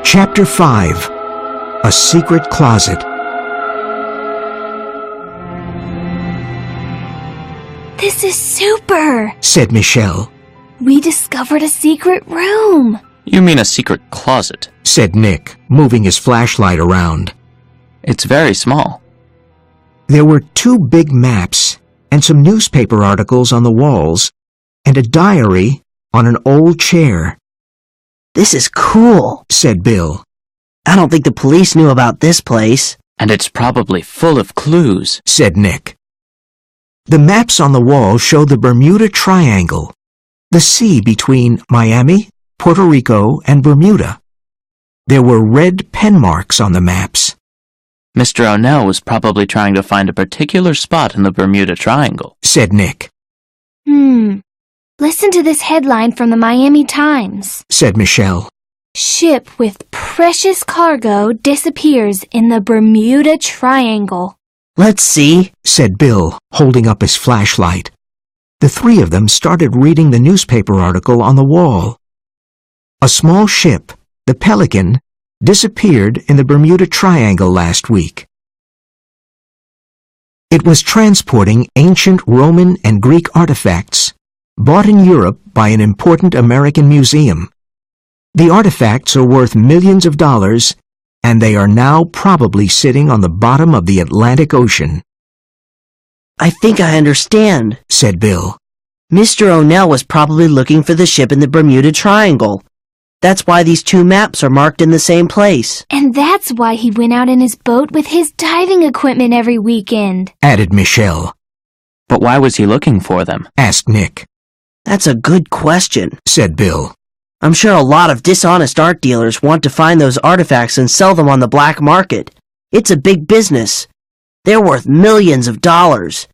Chapter 5. A Secret Closet. This is super, said Michelle. We discovered a secret room. You mean a secret closet, said Nick, moving his flashlight around. It's very small. There were 2 big maps and some newspaper articles on the walls and a diary on an old chair. This is cool, said Bill. I don't think the police knew about this place. And it's probably full of clues, said Nick. The maps on the wall showed the Bermuda Triangle, the sea between Miami, Puerto Rico, and Bermuda. There were red pen marks on the maps. Mr. O'Neill was probably trying to find a particular spot in the Bermuda Triangle, said Nick. Listen to this headline from the Miami Times, said Michelle. Ship with precious cargo disappears in the Bermuda Triangle. Let's see, said Bill, holding up his flashlight. The 3 of them started reading the newspaper article on the wall. A small ship, the Pelican, disappeared in the Bermuda Triangle last week. It was transporting ancient Roman and Greek artifacts bought in Europe by an important American museum. The artifacts are worth millions of dollars, and they are now probably sitting on the bottom of the Atlantic Ocean. I think I understand, said Bill. Mr. O'Neill was probably looking for the ship in the Bermuda Triangle. That's why these 2 maps are marked in the same place. And that's why he went out in his boat with his diving equipment every weekend, added Michelle. But why was he looking for them? asked Nick. That's a good question, said Bill. I'm sure a lot of dishonest art dealers want to find those artifacts and sell them on the black market. It's a big business. They're worth millions of dollars.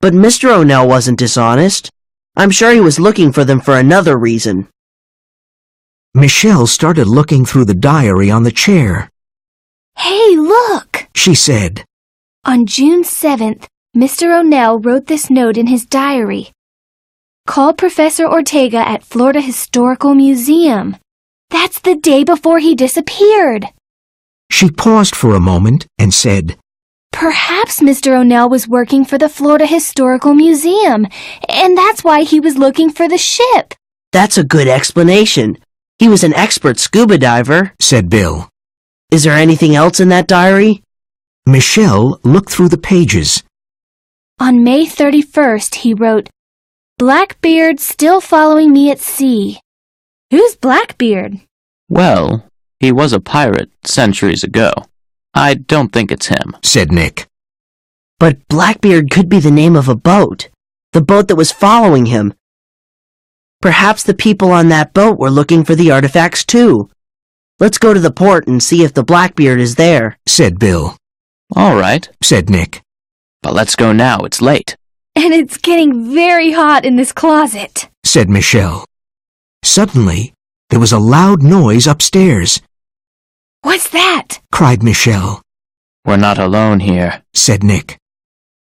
But Mr. O'Neill wasn't dishonest. I'm sure he was looking for them for another reason. Michelle started looking through the diary on the chair. Hey, look, she said. On June 7th, Mr. O'Neill wrote this note in his diary. Call Professor Ortega at Florida Historical Museum. That's the day before he disappeared. She paused for a moment and said, Perhaps Mr. O'Neill was working for the Florida Historical Museum, and that's why he was looking for the ship. That's a good explanation. He was an expert scuba diver, said Bill. Is there anything else in that diary? Michelle looked through the pages. On May 31st, he wrote, Blackbeard still following me at sea. Who's Blackbeard? Well, he was a pirate centuries ago. I don't think it's him, said Nick. But Blackbeard could be the name of a boat. The boat that was following him. Perhaps the people on that boat were looking for the artifacts too. Let's go to the port and see if the Blackbeard is there, said Bill. All right, said Nick. But let's go now, it's late. And it's getting very hot in this closet, said Michelle. Suddenly, there was a loud noise upstairs. What's that? cried Michelle. We're not alone here, said Nick.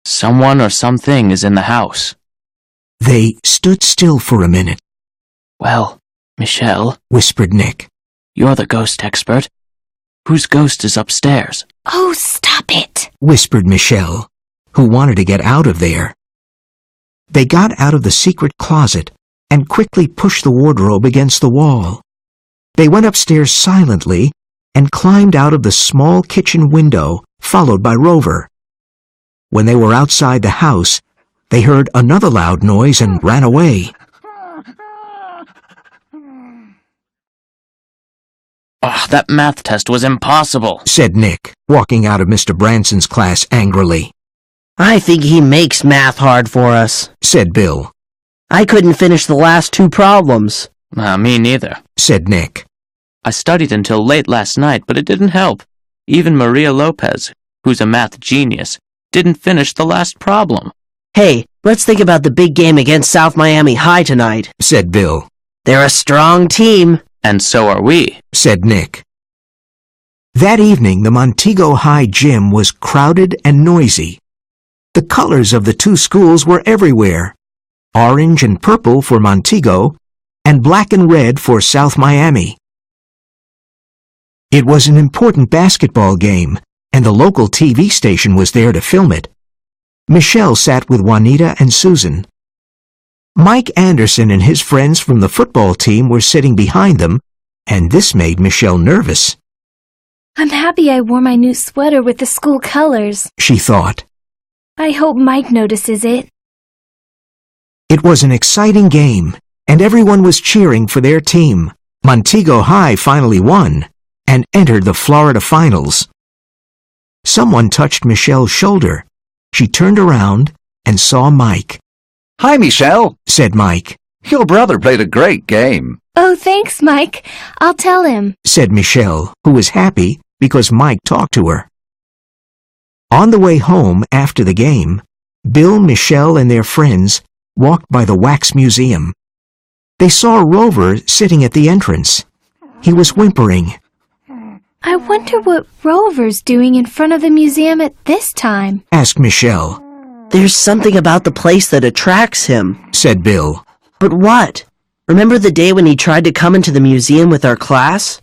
Someone or something is in the house. They stood still for a minute. Well, Michelle, whispered Nick. You're the ghost expert. Whose ghost is upstairs? Oh, stop it, whispered Michelle, who wanted to get out of there. They got out of the secret closet and quickly pushed the wardrobe against the wall. They went upstairs silently and climbed out of the small kitchen window, followed by Rover. When they were outside the house, they heard another loud noise and ran away. Oh, that math test was impossible, said Nick, walking out of Mr. Branson's class angrily. I think he makes math hard for us, said Bill. I couldn't finish the last 2 problems. Me neither, said Nick. I studied until late last night, but it didn't help. Even Maria Lopez, who's a math genius, didn't finish the last problem. Hey, let's think about the big game against South Miami High tonight, said Bill. They're a strong team. And so are we, said Nick. That evening, the Montego High gym was crowded and noisy. The colors of the 2 schools were everywhere. Orange and purple for Montego, and black and red for South Miami. It was an important basketball game, and the local TV station was there to film it. Michelle sat with Juanita and Susan. Mike Anderson and his friends from the football team were sitting behind them, and this made Michelle nervous. I'm happy I wore my new sweater with the school colors, she thought. I hope Mike notices it. It was an exciting game, and everyone was cheering for their team. Montego High finally won and entered the Florida finals. Someone touched Michelle's shoulder. She turned around and saw Mike. "Hi, Michelle," said Mike. "Your brother played a great game." Oh, thanks, Mike. I'll tell him, said Michelle, who was happy because Mike talked to her. On the way home after the game, Bill, Michelle, and their friends walked by the Wax Museum. They saw Rover sitting at the entrance. He was whimpering. I wonder what Rover's doing in front of the museum at this time, asked Michelle. There's something about the place that attracts him, said Bill. But what? Remember the day when he tried to come into the museum with our class?